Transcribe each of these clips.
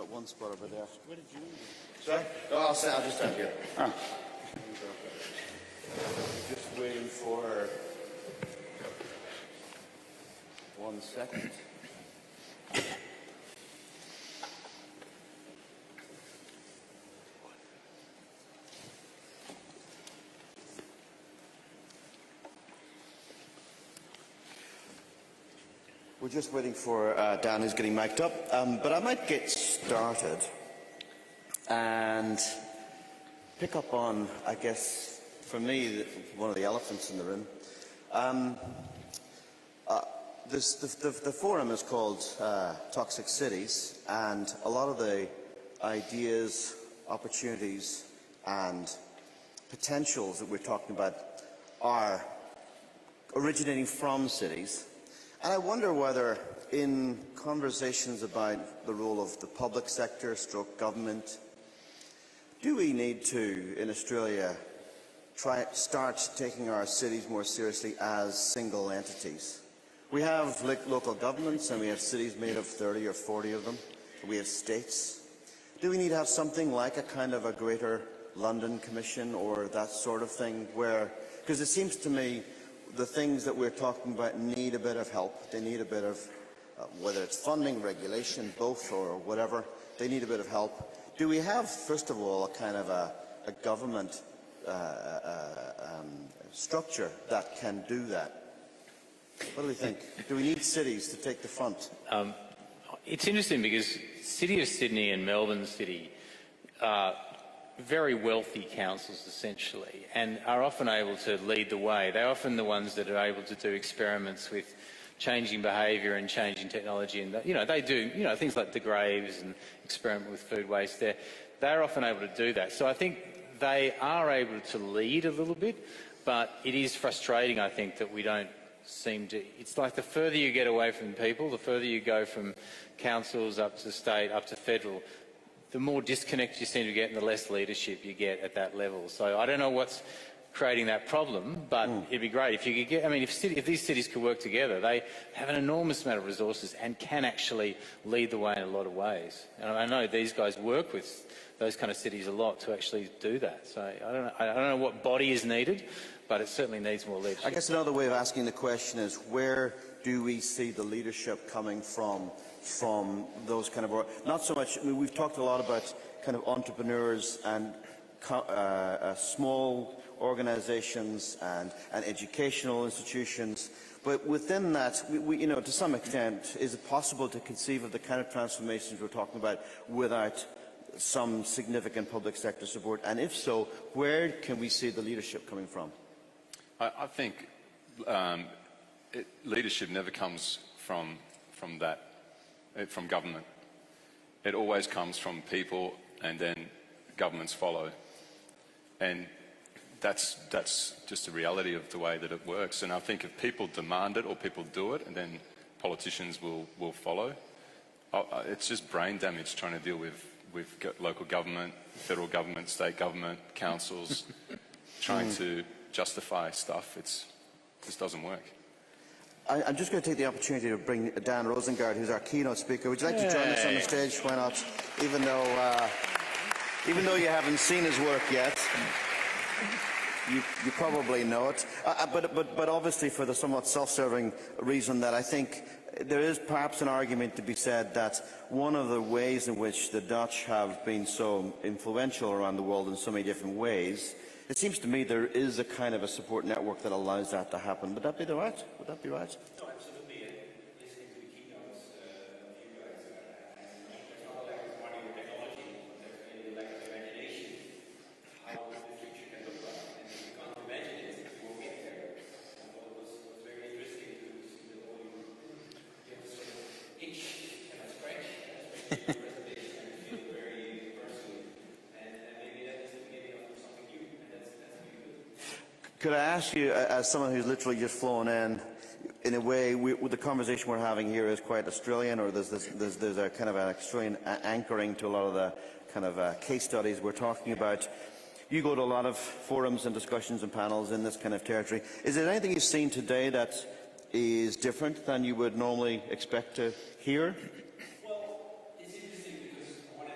one spot over there. Where did you? Sorry? No, I'll just stand here. Ah. Just waiting for 1 second. We're just waiting for Dan, who's getting mic'd up, but I might get started and pick up on, I guess, for me, one of the elephants in the room. The forum is called Toxic Cities, and a lot of the ideas, opportunities and potentials that we're talking about are originating from cities. And I wonder whether in conversations about the role of the public sector, stroke government, do we need to, in Australia, start taking our cities more seriously as single entities? We have local governments and we have cities made of 30 or 40 of them. We have states. Do we need to have something like a kind of a Greater London Commission or that sort of thing where, because it seems to me the things that we're talking about need a bit of help. They need a bit of, whether it's funding, regulation, both, or whatever, they need a bit of help. Do we have, first of all, a kind of a government structure that can do that? What do we think? Do we need cities to take the front? It's interesting because City of Sydney and Melbourne City are very wealthy councils essentially and are often able to lead the way. They're often the ones that are able to do experiments with changing behaviour and changing technology, and they do things like the Graves and experiment with food waste. They're often able to do that. So I think they are able to lead a little bit, but it is frustrating, I think, that we don't seem to. It's like the further you get away from people, the further you go from councils up to state, up to federal, the more disconnect you seem to get and the less leadership you get at that level. So I don't know what's creating that problem, but it'd be great if you could get, if these cities could work together, they have an enormous amount of resources and can actually lead the way in a lot of ways. And I know these guys work with those kind of cities a lot to actually do that. So I don't know what body is needed, but it certainly needs more leadership. I guess another way of asking the question is, where do we see the leadership coming from those kind of, not so much, we've talked a lot about kind of entrepreneurs and small organisations and educational institutions, but within that, we, to some extent, is it possible to conceive of the kind of transformations we're talking about without some significant public sector support? And if so, where can we see the leadership coming from? I think leadership never comes from government. It always comes from people, and then governments follow. And that's just the reality of the way that it works. And I think if people demand it or people do it, and then politicians will follow. It's just brain damage trying to deal with local government, federal government, state government, councils, trying to justify stuff. It just doesn't work. I'm just going to take the opportunity to bring Dan Rosengard, who's our keynote speaker. Would you like to join us on the stage? Why not? Even though you haven't seen his work yet, you probably know it. But obviously for the somewhat self-serving reason that I think there is perhaps an argument to be said that one of the ways in which the Dutch have been so influential around the world in so many different ways, it seems to me there is a kind of a support network that allows that to happen. Would that be right? Would that be right? No, absolutely. Listening to the keynotes of you guys, it's not like it's money or technology, but there's really like imagination, how the future can look like. And if you can't imagine it, you won't get there. And what was very interesting to see that all you give us sort of itch and a scratch, especially your presentation, and feel very personally. And maybe that is the beginning of something new. Could I ask you, as someone who's literally just flown in a way, the conversation we're having here is quite Australian, or there's a kind of an Australian anchoring to a lot of the kind of case studies we're talking about. You go to a lot of forums and discussions and panels in this kind of territory. Is there anything you've seen today that is different than you would normally expect to hear? Well, it's interesting because when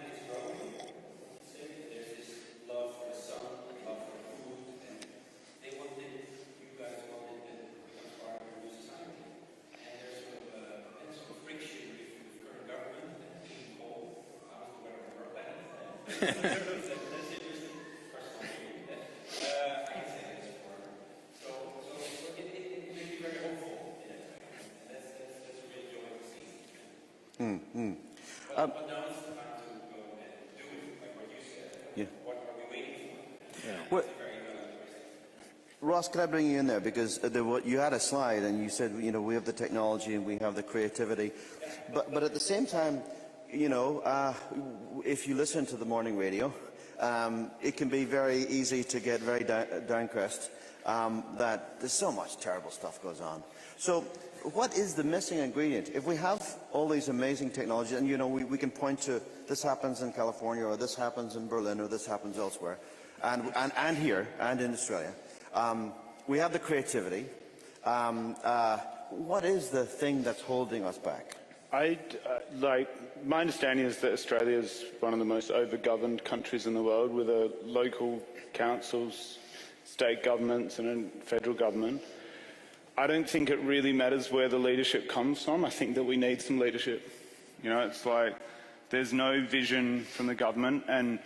Yeah. Well, Ross, can I bring you in there? Because you had a slide and you said, you know, we have the technology and we have the creativity. But at the same time, you know, if you listen to the morning radio, it can be very easy to get very downcrest that there's so much terrible stuff goes on. So what is the missing ingredient? If we have all these amazing technologies, and you know, we can point to this happens in California, or this happens in Berlin, or this happens elsewhere, and here, and in Australia. We have the creativity. What is the thing that's holding us back? My understanding is that Australia is one of the most over-governed countries in the world, with a local councils, state governments and a federal government. I don't think it really matters where the leadership comes from. I think that we need some leadership. You know, it's like there's no vision from the government, and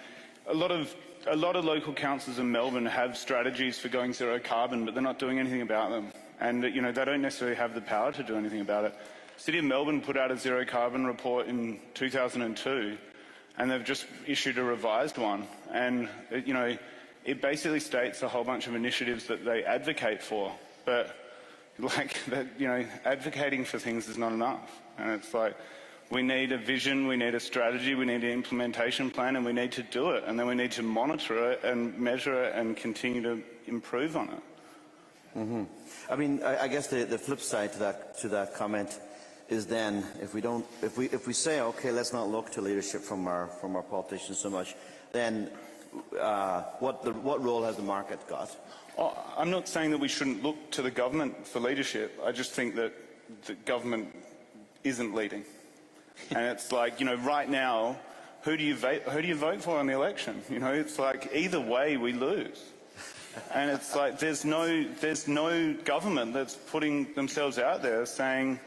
a lot of local councils in Melbourne have strategies for going zero carbon, but they're not doing anything about them. And, you know, they don't necessarily have the power to do anything about it. The City of Melbourne put out a zero carbon report in 2002, and they've just issued a revised one. And, you know, it basically states a whole bunch of initiatives that they advocate for, but, like, you know, advocating for things is not enough. And it's like, we need a vision, we need a strategy, we need an implementation plan, and we need to do it. And then we need to monitor it and measure it and continue to improve on it. Mm-hmm. I mean, I guess the flip side to that comment is then if we say, okay, let's not look to leadership from our politicians so much, then what role has the market got? Oh, I'm not saying that we shouldn't look to the government for leadership. I just think that the government isn't leading. And it's like, you know, right now, who do you vote for in the election? You know, it's like either way we lose. And it's like there's no government that's putting themselves out there saying,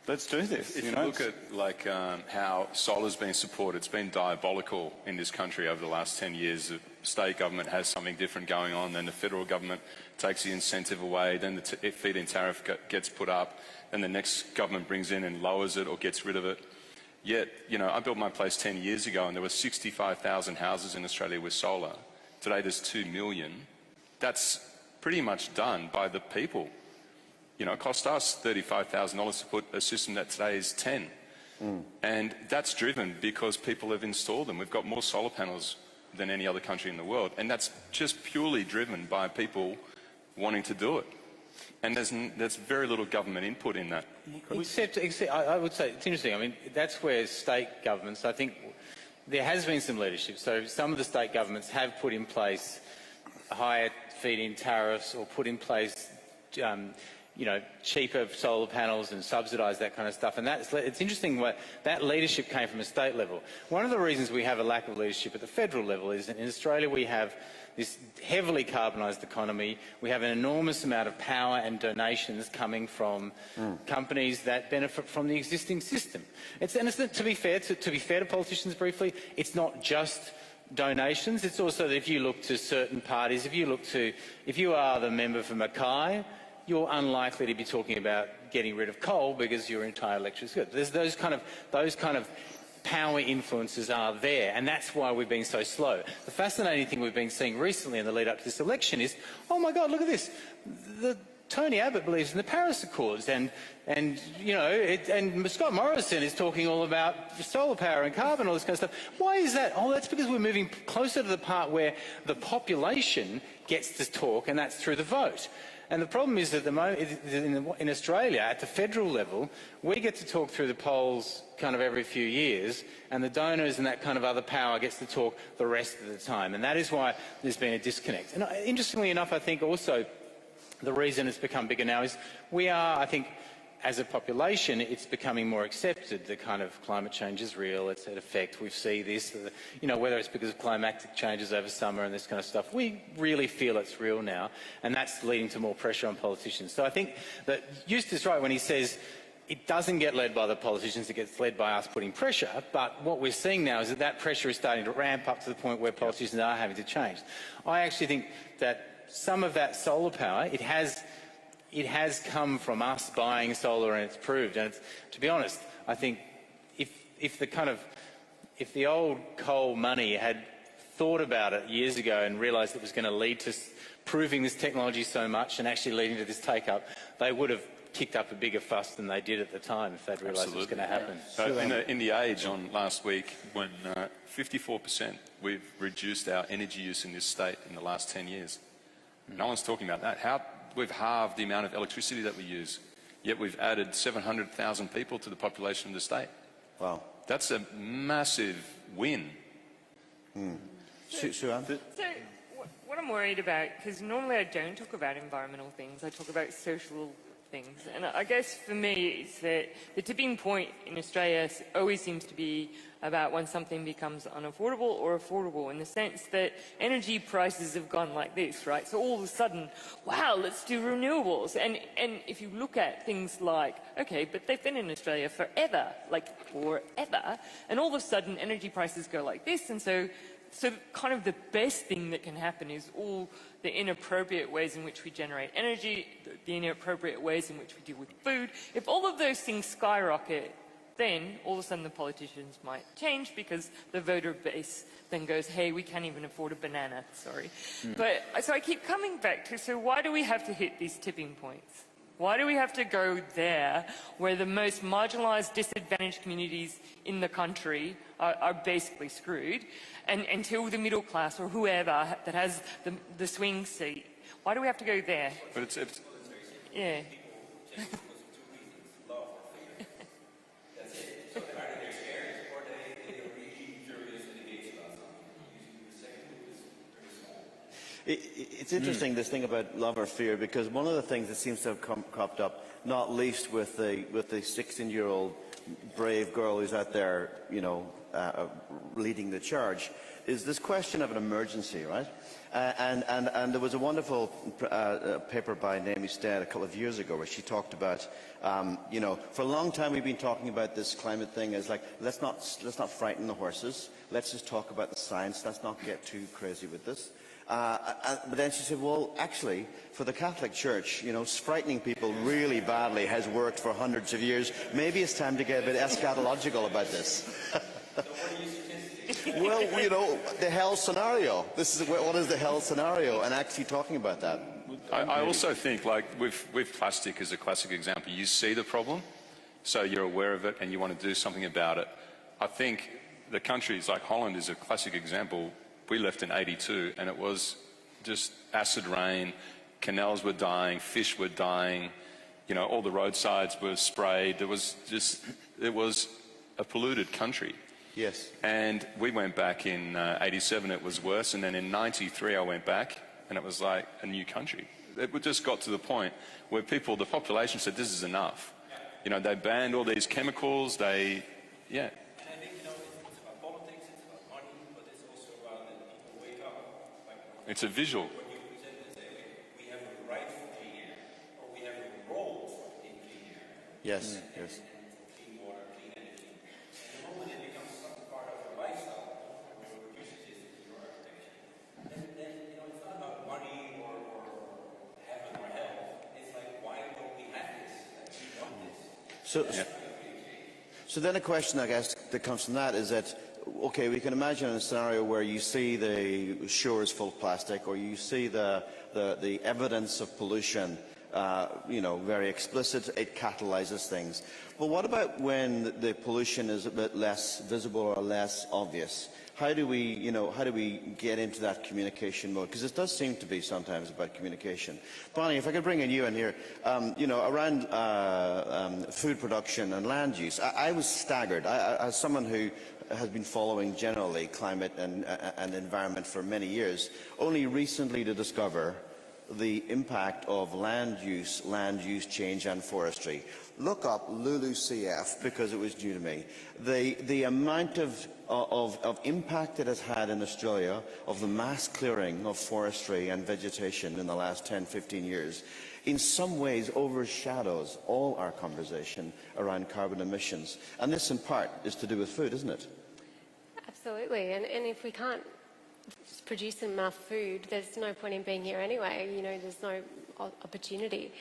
let's do this. If you look at like how solar's been supported, it's been diabolical in this country over the last 10 years. The state government has something different going on, then the federal government takes the incentive away, then the feed-in tariff gets put up, and the next government brings in and lowers it or gets rid of it. Yet, you know, I built my place 10 years ago and there were 65,000 houses in Australia with solar. Today there's 2 million. That's pretty much done by the people. You know, it cost us $35,000 to put a system that today is 10. And that's driven because people have installed them. We've got more solar panels than any other country in the world. And that's just purely driven by people wanting to do it. And there's very little government input in that. Except I would say it's interesting. I mean, that's where state governments, I think there has been some leadership. So some of the state governments have put in place higher feed-in tariffs or put in place, you know, cheaper solar panels and subsidise that kind of stuff. And it's interesting that leadership came from a state level. One of the reasons we have a lack of leadership at the federal level is in Australia we have this heavily carbonised economy. We have an enormous amount of power and donations coming from companies that benefit from the existing system. To be fair to politicians briefly, it's not just donations. It's also that if you look to certain parties, if you are the member for Mackay, you're unlikely to be talking about getting rid of coal because your entire electorate is good. There's those kind of power influences are there, and that's why we've been so slow. The fascinating thing we've been seeing recently in the lead up to this election is, oh my God, look at this. Tony Abbott believes in the Paris Accords, and you know, and Scott Morrison is talking all about solar power and carbon, all this kind of stuff. Why is that? Oh, that's because we're moving closer to the part where the population gets to talk, and that's through the vote. And the problem is that in Australia, at the federal level, we get to talk through the polls kind of every few years, and the donors and that kind of other power gets to talk the rest of the time. And that is why there's been a disconnect. And interestingly enough, I think also the reason it's become bigger now is we are, I think, as a population, it's becoming more accepted. The kind of climate change is real, it's an effect. We see this, you know, whether it's because of climatic changes over summer and this kind of stuff, we really feel it's real now, and that's leading to more pressure on politicians. So I think that Joost is right when he says it doesn't get led by the politicians, it gets led by us putting pressure, but what we're seeing now is that that pressure is starting to ramp up to the point where politicians are having to change. I actually think that some of that solar power, it has come from us buying solar, and it's proved. And it's, to be honest, I think if the old coal money had thought about it years ago and realised it was going to lead to proving this technology so much and actually leading to this take-up, they would have kicked up a bigger fuss than they did at the time if they'd realised it was going to happen. In the Age on last week, when 54% we've reduced our energy use in this state in the last 10 years. No one's talking about that. We've halved the amount of electricity that we use, yet we've added 700,000 people to the population of the state. Wow. That's a massive win. Sue-Ann? So what I'm worried about, because normally I don't talk about environmental things, I talk about social things. And I guess for me, it's that the tipping point in Australia always seems to be about when something becomes unaffordable or affordable, in the sense that energy prices have gone like this, right? So all of a sudden, wow, let's do renewables. And if you look at things like, okay, but they've been in Australia forever, like forever, and all of a sudden energy prices go like this, and so kind of the best thing that can happen is all the inappropriate ways in which we generate energy, the inappropriate ways in which we deal with food. If all of those things skyrocket, then all of a sudden the politicians might change, because the voter base then goes, hey, we can't even afford a banana, sorry. But so I keep coming back to, so why do we have to hit these tipping points? Why do we have to go there where the most marginalised, disadvantaged communities in the country are basically screwed, and until the middle class or whoever that has the swing seat? Why do we have to go there? But it's Yeah. It's interesting, this thing about love or fear, because one of the things that seems to have cropped up, not least with the 16-year-old brave girl who's out there, leading the charge, is this question of an emergency, right? And there was a wonderful paper by Naomi Stead a couple of years ago where she talked about, for a long time we've been talking about this climate thing as like, let's not frighten the horses, let's just talk about the science, let's not get too crazy with this. But then she said, well, actually, for the Catholic Church, frightening people really badly has worked for hundreds of years. Maybe it's time to get a bit eschatological about this. Well, the hell scenario. What is the hell scenario? And actually talking about that. I also think, like, with plastic as a classic example, you see the problem, so you're aware of it and you want to do something about it. I think the countries like Holland is a classic example. We left in '82 and it was just acid rain, canals were dying, fish were dying, all the roadsides were sprayed. It was a polluted country. Yes. And we went back in '87, it was worse, and then in '93 I went back and it was like a new country. It just got to the point where the population said, this is enough. They banned all these chemicals, And I think, it's about politics, it's about money, but it's also about that people wake up. It's a visual. When you present and say, okay, we have a right for clean air, or we have a role in clean air. Yes, yes. Clean water, clean energy. And the moment it becomes some part of your lifestyle, or your producer system, your architecture, then it's not about money or heaven or hell. It's like, why don't we have this? We want this. So then a question, I guess, that comes from that is that, okay, we can imagine a scenario where you see the shores full of plastic, or you see the evidence of pollution, very explicit, it catalyzes things. But what about when the pollution is a bit less visible or less obvious? How do we get into that communication mode? Because it does seem to be sometimes about communication. Bonnie, if I could bring in you in here, around food production and land use, I was staggered. As someone who has been following generally climate and environment for many years, only recently to discover the impact of land use change and forestry. Look up LULUCF, because it was new to me. The amount of of impact it has had in Australia, of the mass clearing of forestry and vegetation in the last 10, 15 years, in some ways overshadows all our conversation around carbon emissions. And this, in part, is to do with food, isn't it? Absolutely. And if we can't produce enough food, there's no point in being here anyway. You know, there's no opportunity.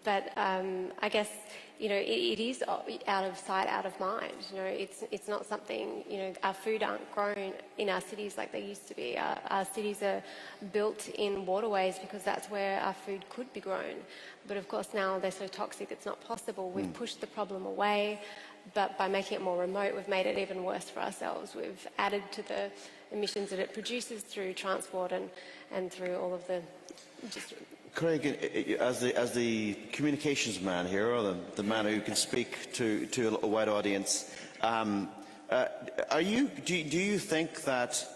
But I guess, you know, it is out of sight, out of mind. You know, it's not something, you know, our food aren't grown in our cities like they used to be. Our cities are built in waterways because that's where our food could be grown. But of course now they're so toxic it's not possible. We've pushed the problem away, but by making it more remote, we've made it even worse for ourselves. We've added to the emissions that it produces through transport and through all of the just... Craig, as the communications man here, or the man who can speak to a wide audience, do you think that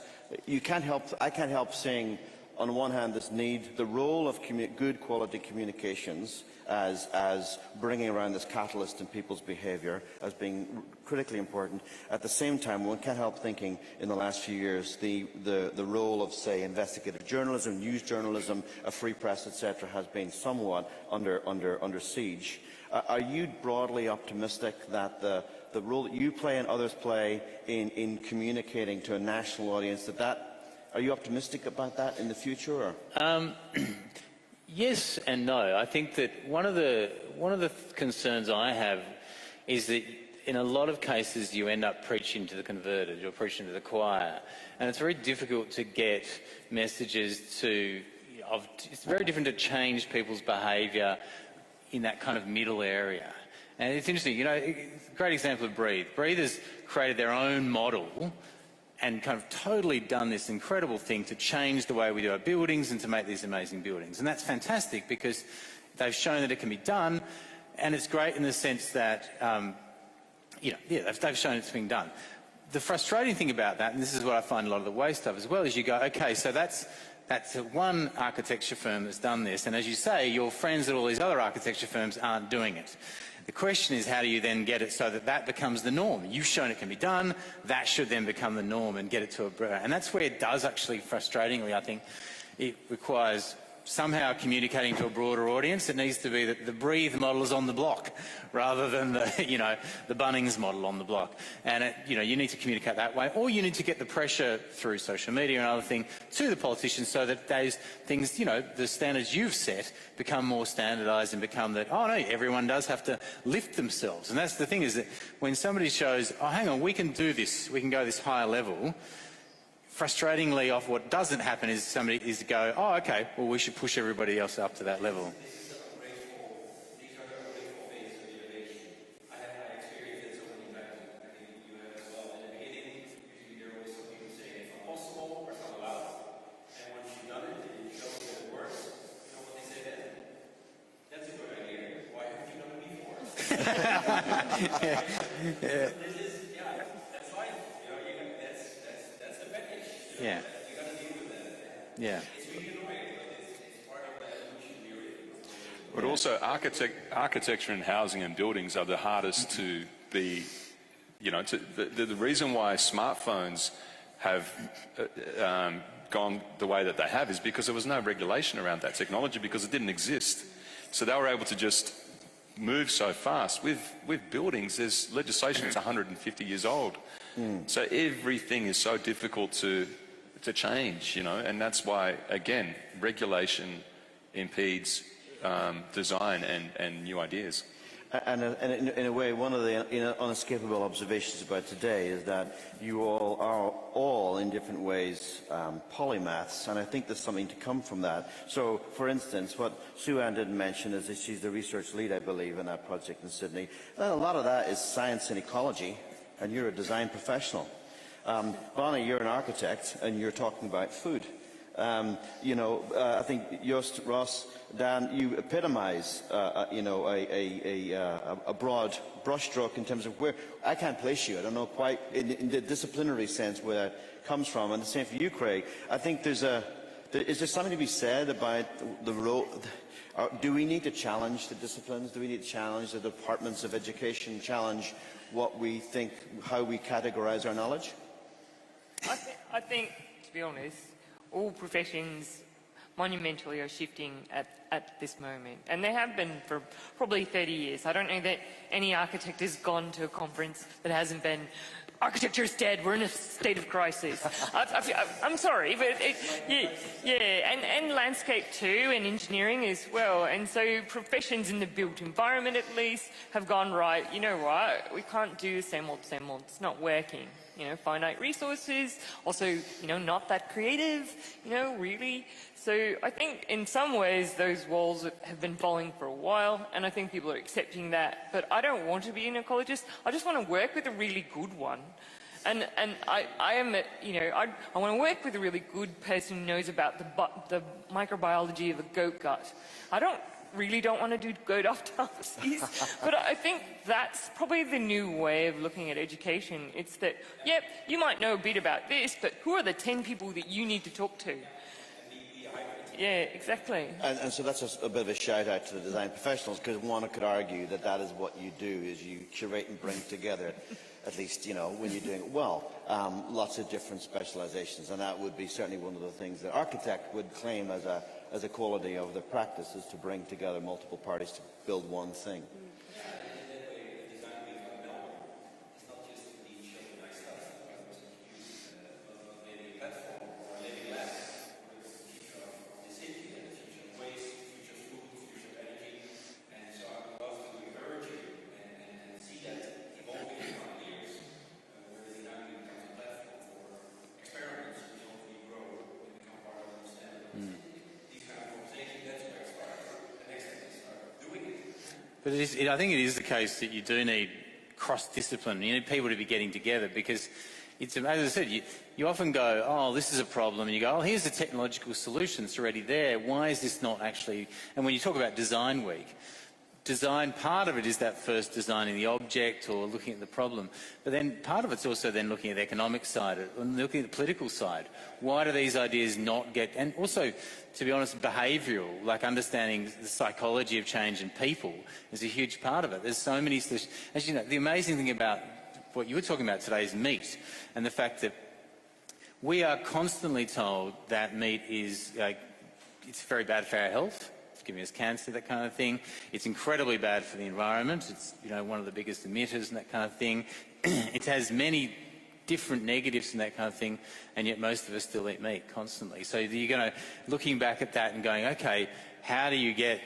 you can't help? I can't help seeing, on one hand, this need, the role of good quality communications as bringing around this catalyst in people's behaviour as being critically important. At the same time, one can't help thinking in the last few years the role of, say, investigative journalism, news journalism, a free press, etc., has been somewhat under siege. Are you broadly optimistic that the role that you play and others play in communicating to a national audience, are you optimistic about that in the future? Or? Yes and no. I think that one of the concerns I have is that in a lot of cases you end up preaching to the converted, you're preaching to the choir, and it's very difficult to get messages to. It's very different to change people's behaviour in that kind of middle area. And it's interesting, you know, a great example of Breathe. Breathe has created their own model and kind of totally done this incredible thing to change the way we do our buildings and to make these amazing buildings. And that's fantastic because they've shown that it can be done, and it's great in the sense that, they've shown it's being done. The frustrating thing about that, and this is what I find a lot of the waste of as well, is you go, okay, so that's one architecture firm that's done this, and as you say, your friends at all these other architecture firms aren't doing it. The question is, how do you then get it so that that becomes the norm? You've shown it can be done, that should then become the norm and get it to a... And that's where it does actually, frustratingly, I think, it requires somehow communicating to a broader audience. It needs to be that the Breathe model is on the block rather than the Bunnings model on the block. And you need to communicate that way, or you need to get the pressure through social media and other things to the politicians so that those things, the standards you've set become more standardised and become that, oh no, everyone does have to lift themselves. And that's the thing, is that when somebody shows, oh hang on, we can do this, we can go this higher level, frustratingly, off what doesn't happen is somebody is to go, oh, okay, well, we should push everybody else up to that level. These are the grateful things of innovation. I have my experience in so many times. I think you have as well. In the beginning, usually there are always some people saying it's not possible or it's not allowed. And once you've done it and you show that it works, you know what they say then? That's a good idea. Why haven't you done it before? Yeah. That's life. That's the package. Yeah. You got to deal with that. Yeah. It's really annoying, but it's part of the evolution we're in. But also, architecture and housing and buildings are the hardest to be, the reason why smartphones have gone the way that they have is because there was no regulation around that technology, because it didn't exist. So they were able to just move so fast. With buildings, there's legislation that's 150 years old. So everything is so difficult to change, and that's why, again, regulation impedes design and new ideas. And in a way, one of the unescapable observations about today is that you all are all in different ways polymaths, and I think there's something to come from that. So, for instance, what Sue-Ann didn't mention is that she's the research lead, I believe, in that project in Sydney. A lot of that is science and ecology, and you're a design professional. Bonnie, you're an architect, and you're talking about food. I think Joost, Ross, Dan, you epitomise, a broad brushstroke in terms of where I can't place you. I don't know quite in the disciplinary sense where that comes from. And the same for you, Craig. I think is there something to be said about the role? Do we need to challenge the disciplines? Do we need to challenge the departments of education? Challenge what we think, how we categorise our knowledge? I think, to be honest, all professions monumentally are shifting at this moment, and they have been for probably 30 years. I don't know that any architect has gone to a conference that hasn't been, architecture's dead, we're in a state of crisis. I'm sorry, but and landscape too, and engineering as well. And so professions in the built environment at least have gone, right, you know what, we can't do the same old, it's not working. You know, finite resources, also, you know, not that creative, you know, really. So I think in some ways those walls have been falling for a while, and I think people are accepting that. But I don't want to be an ecologist. I just want to work with a really good one. And I am, you know, I want to work with a really good person who knows about the microbiology of a goat gut. I really don't want to do goat autopsies, but I think that's probably the new way of looking at education. It's that, yep, you might know a bit about this, but who are the 10 people that you need to talk to? Yeah, exactly. And so that's a bit of a shout out to the design professionals, because one could argue that that is what you do, is you curate and bring together, at least, you know, when you're doing it well, lots of different specializations, and that would be certainly one of the things that architect would claim as a quality of the practice, is to bring together multiple parties to build one thing. But I think it is the case that you do need cross-discipline. You need people to be getting together, because it's, as I said, you often go, oh, this is a problem, and you go, oh, here's the technological solution, it's already there. Why is this not actually... And when you talk about Design Week, design, part of it is that first designing the object or looking at the problem, but then part of it's also then looking at the economic side and looking at the political side. Why do these ideas not get... And also, to be honest, behavioural, like understanding the psychology of change in people is a huge part of it. There's so many... As you know, the amazing thing about what you were talking about today is meat, and the fact that we are constantly told that meat is... it's very bad for our health. Giving us cancer, that kind of thing. It's incredibly bad for the environment. It's, you know, one of the biggest emitters and that kind of thing. It has many different negatives and that kind of thing, and yet most of us still eat meat constantly. So you're going to, looking back at that and going, okay, how do you get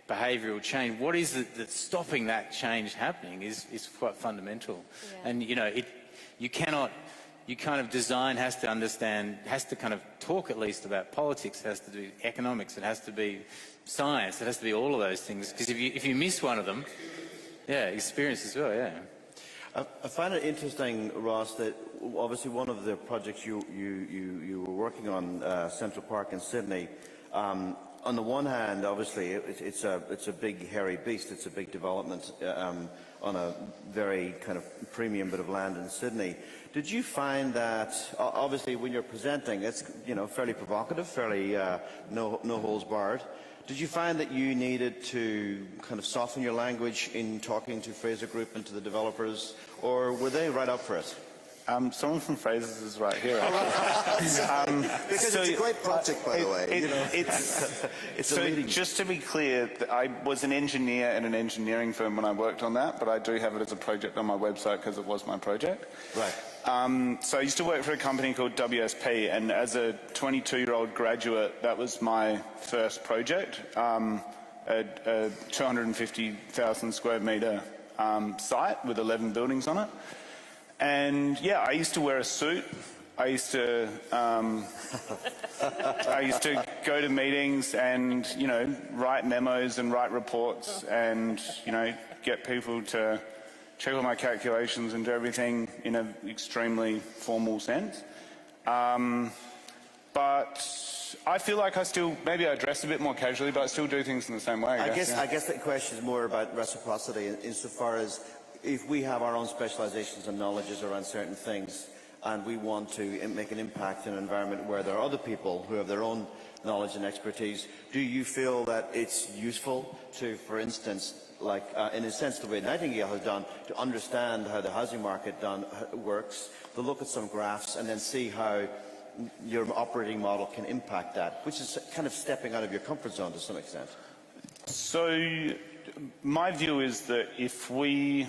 behavioural change? What is it that's stopping that change happening is quite fundamental. Yeah. And, you know, you cannot... You kind of design has to understand, has to kind of talk at least about politics, it has to do economics, it has to be science, it has to be all of those things. Because if you miss one of them, yeah, experience as well, yeah. I find it interesting, Ross, that obviously one of the projects you were working on, Central Park in Sydney, on the one hand, obviously, it's a big hairy beast. It's a big development on a very kind of premium bit of land in Sydney. Did you find that, obviously, when you're presenting, it's, you know, fairly provocative, fairly no holds barred. Did you find that you needed to kind of soften your language in talking to Fraser Group and to the developers, or were they right up for it? Someone from Fraser's is right here. Because it's a great project, by the way. It's a leading... Just to be clear, I was an engineer in an engineering firm when I worked on that, but I do have it as a project on my website because it was my project. Right. So I used to work for a company called WSP, and as a 22-year-old graduate, that was my first project, a 250,000 square metre site with 11 buildings on it. And yeah, I used to wear a suit. I used to go to meetings and, you know, write memos and write reports and, you know, get people to check all my calculations and do everything in an extremely formal sense. But I feel like I still, maybe I dress a bit more casually, but I still do things in the same way. I guess the question is more about reciprocity insofar as if we have our own specializations and knowledges around certain things and we want to make an impact in an environment where there are other people who have their own knowledge and expertise, do you feel that it's useful to, for instance, in a sense, the way Nightingale has done, to understand how the housing market works, to look at some graphs and then see how your operating model can impact that, which is kind of stepping out of your comfort zone to some extent. So my view is that if we,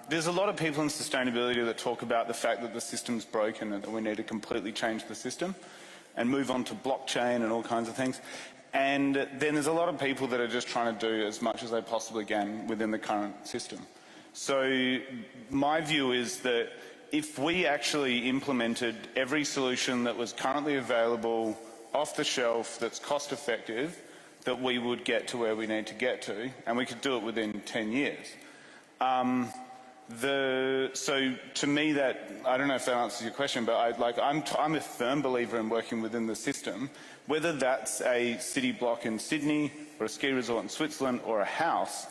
there's a lot of people in sustainability that talk about the fact that the system's broken and that we need to completely change the system and move on to blockchain and all kinds of things. And then there's a lot of people that are just trying to do as much as they possibly can within the current system. So my view is that if we actually implemented every solution that was currently available off the shelf that's cost effective, that we would get to where we need to get to, and we could do it within 10 years. So to me, that, I don't know if that answers your question, but I'm a firm believer in working within the system, whether that's a city block in Sydney or a ski resort in Switzerland or a house.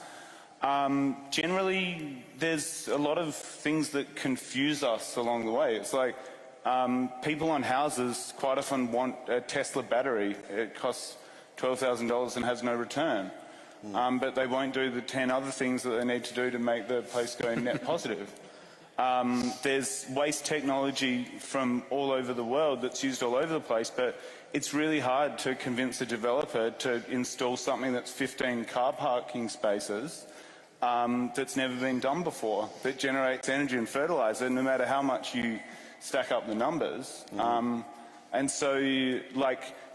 Generally, there's a lot of things that confuse us along the way. It's like people on houses quite often want a Tesla battery. It costs $12,000 and has no return. But they won't do the 10 other things that they need to do to make the place go net positive. There's waste technology from all over the world that's used all over the place, but it's really hard to convince a developer to install something that's 15 car parking spaces that's never been done before, that generates energy and fertilizer, no matter how much you stack up the numbers. And so,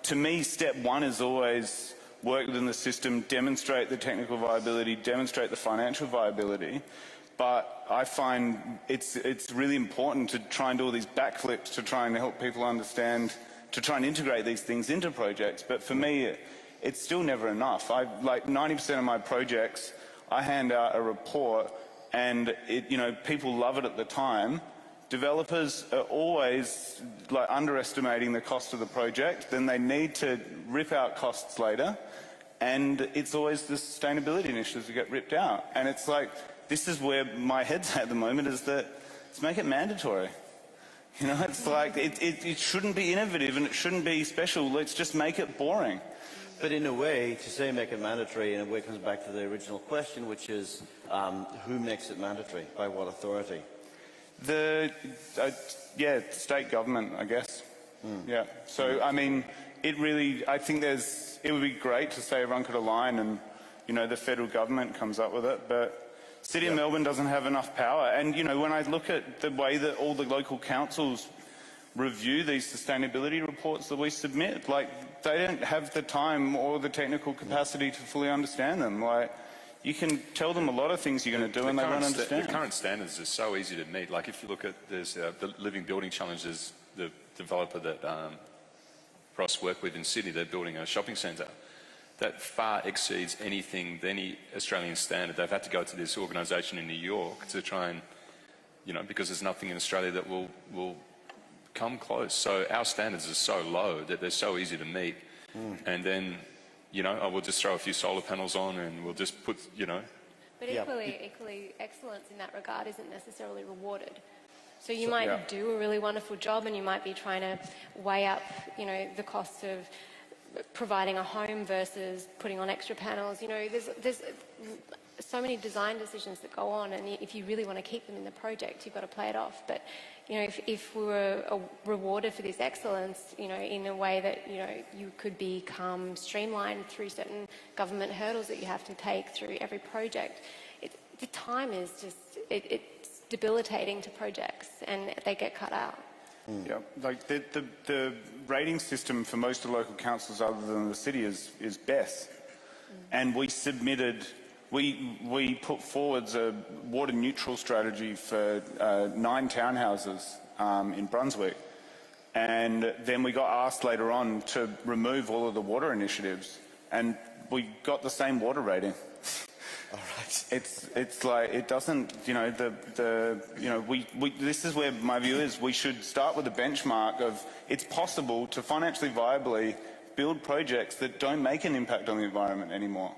to me, step one is always work within the system, demonstrate the technical viability, demonstrate the financial viability. But I find it's really important to try and do all these backflips to try and help people understand, to try and integrate these things into projects. But for me, it's still never enough. Like 90% of my projects, I hand out a report and people love it at the time. Developers are always underestimating the cost of the project, then they need to rip out costs later, and it's always the sustainability initiatives that get ripped out. And it's like, this is where my head's at the moment, is that let's make it mandatory. It's like, it shouldn't be innovative and it shouldn't be special, let's just make it boring. But in a way, to say make it mandatory, in a way comes back to the original question, which is who makes it mandatory, by what authority? State government, I guess. Yeah. So, I mean, I think it would be great to say everyone could align and, the federal government comes up with it, but City of Melbourne doesn't have enough power. And, when I look at the way that all the local councils review these sustainability reports that we submit, they don't have the time or the technical capacity to fully understand them. You can tell them a lot of things you're going to do and they won't understand. The current standards are so easy to meet. If you look at the Living Building Challenges, the developer that Profs work with in Sydney, they're building a shopping centre that far exceeds any Australian standard. They've had to go to this organisation in New York to try and, because there's nothing in Australia that will come close. So our standards are so low that they're so easy to meet. And then we'll just throw a few solar panels on and we'll just put, But equally, excellence in that regard isn't necessarily rewarded. So you might do a really wonderful job and you might be trying to weigh up, the cost of providing a home versus putting on extra panels. There's so many design decisions that go on, and if you really want to keep them in the project, you've got to play it off. But if we were rewarded for this excellence, in a way that you could become streamlined through certain government hurdles that you have to take through every project, the time is just it's debilitating to projects, and they get cut out. Yeah, the rating system for most of the local councils other than the city is BESS. And we submitted, we put forwards a water neutral strategy for 9 townhouses in Brunswick. And then we got asked later on to remove all of the water initiatives, and we got the same water rating. All right. It's like, it doesn't, this is where my view is. We should start with a benchmark of it's possible to financially viably build projects that don't make an impact on the environment anymore.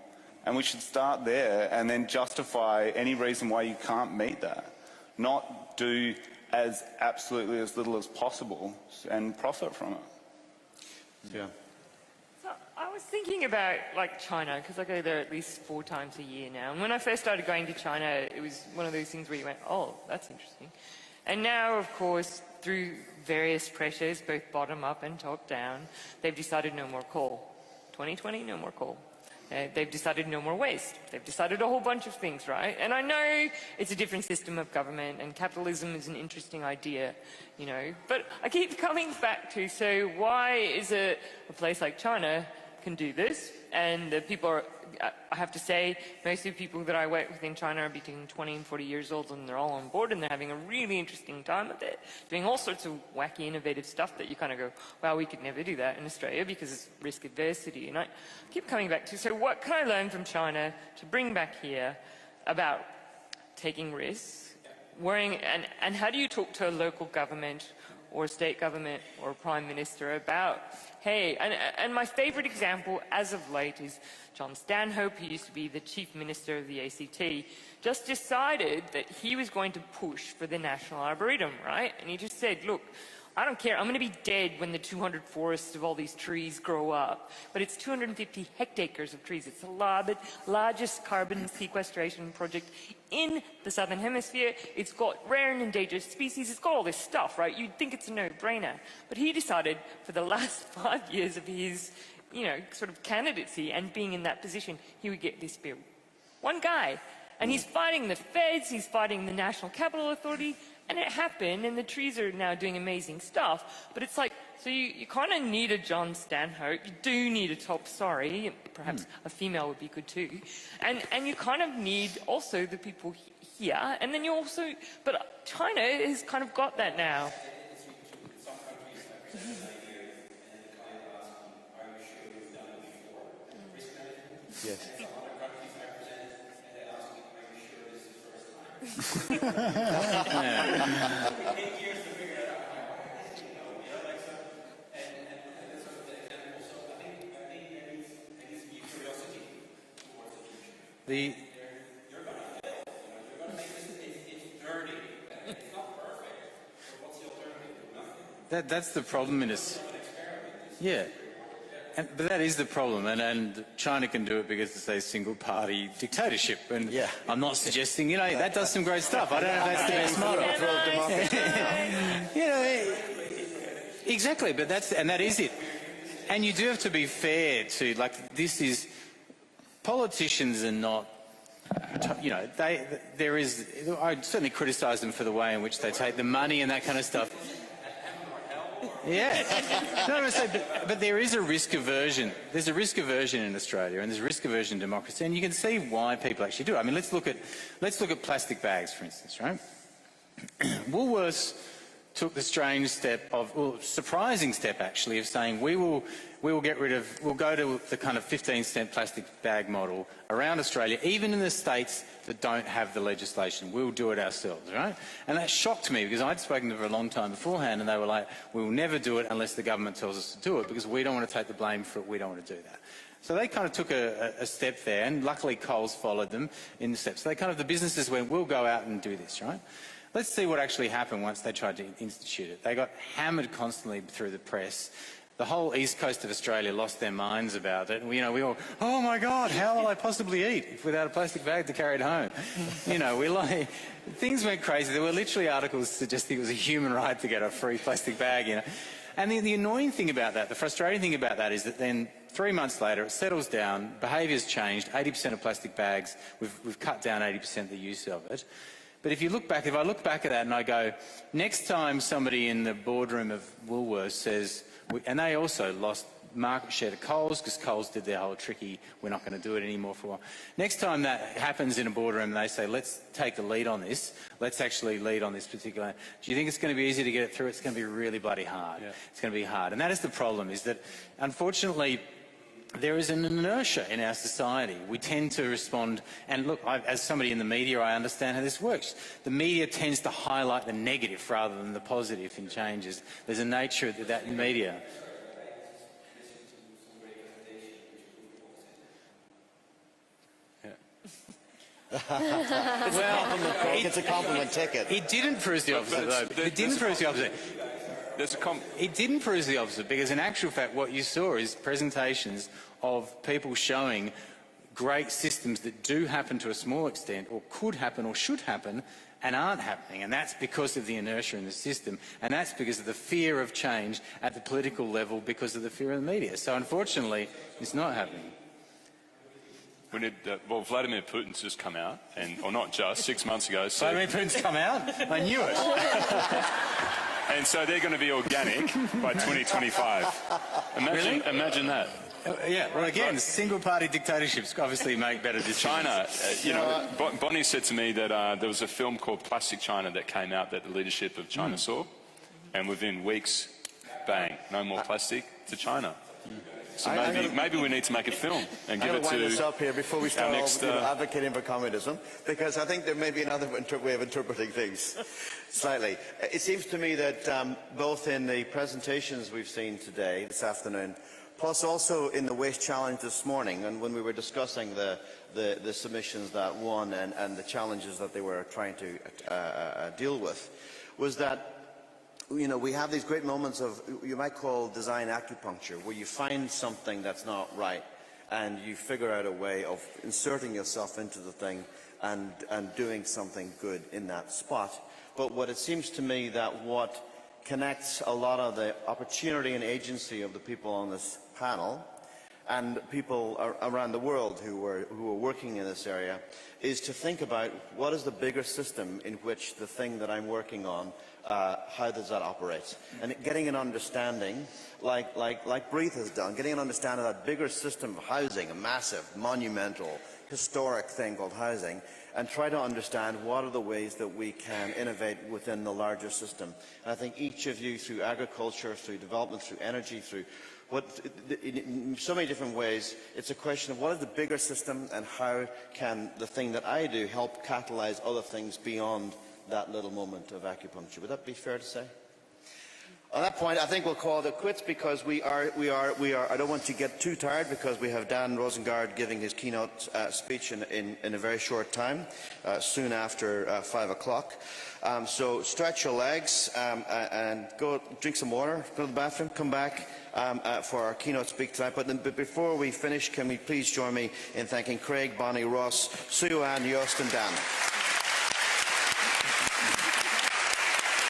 And we should start there and then justify any reason why you can't meet that. Not do absolutely as little as possible and profit from it. Yeah. So I was thinking about like China, because I go there at least 4 times a year now. And when I first started going to China, it was one of those things where you went, oh, that's interesting. And now, of course, through various pressures, both bottom up and top down, they've decided no more coal. 2020, no more coal. They've decided no more waste. They've decided a whole bunch of things, right? And I know it's a different system of government and capitalism is an interesting idea, you know, but I keep coming back to, so why is a place like China can do this? And the people are, I have to say, most of the people that I work with in China are between 20 and 40 years old, and they're all on board and they're having a really interesting time with it, doing all sorts of wacky, innovative stuff that you kind of go, wow, we could never do that in Australia because it's risk adversity. And I keep coming back to, so what can I learn from China to bring back here about taking risks, worrying, and how do you talk to a local government or state government or prime minister about, hey, and my favorite example as of late is John Stanhope, who used to be the chief minister of the ACT, just decided that he was going to push for the National Arboretum, right? And he just said, look, I don't care, I'm going to be dead when the 200 forests of all these trees grow up. But it's 250 hectares of trees. It's the largest carbon sequestration project in the Southern Hemisphere. It's got rare and endangered species. It's got all this stuff, right? You'd think it's a no-brainer. But he decided for the last 5 years of his, you know, sort of candidacy and being in that position, he would get this bill. One guy. And he's fighting the feds, he's fighting the National Capital Authority, and it happened, and the trees are now doing amazing stuff. But it's like, so you kind of need a John Stanhope, you do need a top, perhaps a female would be good too. And you kind of need also the people here, and then you also, but China has kind of got that now. Yes. That's the problem in us. Yeah. But that is the problem, and China can do it because it's a single-party dictatorship. And yeah. I'm not suggesting, you know, that does some great stuff. I don't know if that's the best model. You know, exactly. But that is it. And you do have to be fair to, like, this is politicians are not. You know, I certainly criticise them for the way in which they take the money and that kind of stuff. Yeah. No, but there is a risk aversion. There's a risk aversion in Australia, and there's a risk aversion in democracy, and you can see why people actually do it. I mean, let's look at plastic bags, for instance, right? Woolworths took the strange step of, well, surprising step actually, of saying we'll go to the kind of 15-cent plastic bag model around Australia, even in the states that don't have the legislation. We'll do it ourselves, right? And that shocked me because I'd spoken to them for a long time beforehand, and they were like, we'll never do it unless the government tells us to do it because we don't want to take the blame for it, we don't want to do that. So they kind of took a step there, and luckily Coles followed them in the steps. So the businesses went, we'll go out and do this, right? Let's see what actually happened once they tried to institute it. They got hammered constantly through the press. The whole east coast of Australia lost their minds about it. And we all, oh my God, how will I possibly eat without a plastic bag to carry it home? You know, things went crazy. There were literally articles suggesting it was a human right to get a free plastic bag, you know. And the annoying thing about that, the frustrating thing about that is that then 3 months later it settles down, behaviour's changed, 80% of plastic bags, we've cut down 80% of the use of it. But if I look back at that and I go, next time somebody in the boardroom of Woolworths says, and they also lost market share to Coles because Coles did their whole tricky, we're not going to do it anymore for a while. Next time that happens in a boardroom and they say, let's take the lead on this, let's actually lead on this particular, do you think it's going to be easy to get it through? It's going to be really bloody hard. Yeah. It's going to be hard. And that is the problem, is that unfortunately there is an inertia in our society. We tend to respond, and look, as somebody in the media, I understand how this works. The media tends to highlight the negative rather than the positive in changes. There's a nature to that in media. Well, it's a compliment ticket. It didn't prove the opposite, though. It didn't prove the opposite. It didn't prove the opposite because in actual fact what you saw is presentations of people showing great systems that do happen to a small extent, or could happen or should happen, and aren't happening. And that's because of the inertia in the system, and that's because of the fear of change at the political level, because of the fear of the media. So unfortunately, it's not happening. We need, well, Vladimir Putin's just come out, or not just, 6 months ago. So, Vladimir Putin's come out? I knew it. and so they're going to be organic by 2025. Imagine that. Yeah, well, again, single-party dictatorships obviously make better decisions. China, Bonnie said to me that there was a film called Plastic China that came out that the leadership of China saw, and within weeks, bang, no more plastic to China. So maybe we need to make a film and give it to. I'm going to wind this up here before we start next, advocating for communism, because I think there may be another way of interpreting things slightly. It seems to me that both in the presentations we've seen today, this afternoon, plus also in the waste challenge this morning, and when we were discussing the submissions that won and the challenges that they were trying to deal with, was that we have these great moments of, you might call design acupuncture, where you find something that's not right and you figure out a way of inserting yourself into the thing and doing something good in that spot. But what it seems to me that what connects a lot of the opportunity and agency of the people on this panel and people around the world who are working in this area is to think about what is the bigger system in which the thing that I'm working on, how does that operate? And getting an understanding, like Breathe has done, getting an understanding of that bigger system of housing, a massive, monumental, historic thing called housing, and try to understand what are the ways that we can innovate within the larger system. And I think each of you, through agriculture, through development, through energy, through in so many different ways, it's a question of what is the bigger system and how can the thing that I do help catalyze other things beyond that little moment of acupuncture. Would that be fair to say? On that point, I think we'll call it quits, because we are. I don't want to get too tired, because we have Dan Rosengard giving his keynote speech in a very short time, soon after 5 o'clock. So stretch your legs and go drink some water, go to the bathroom, come back for our keynote speak tonight. But before we finish, can we please join me in thanking Craig, Bonnie, Ross, Sue Ann, Joost and Dan.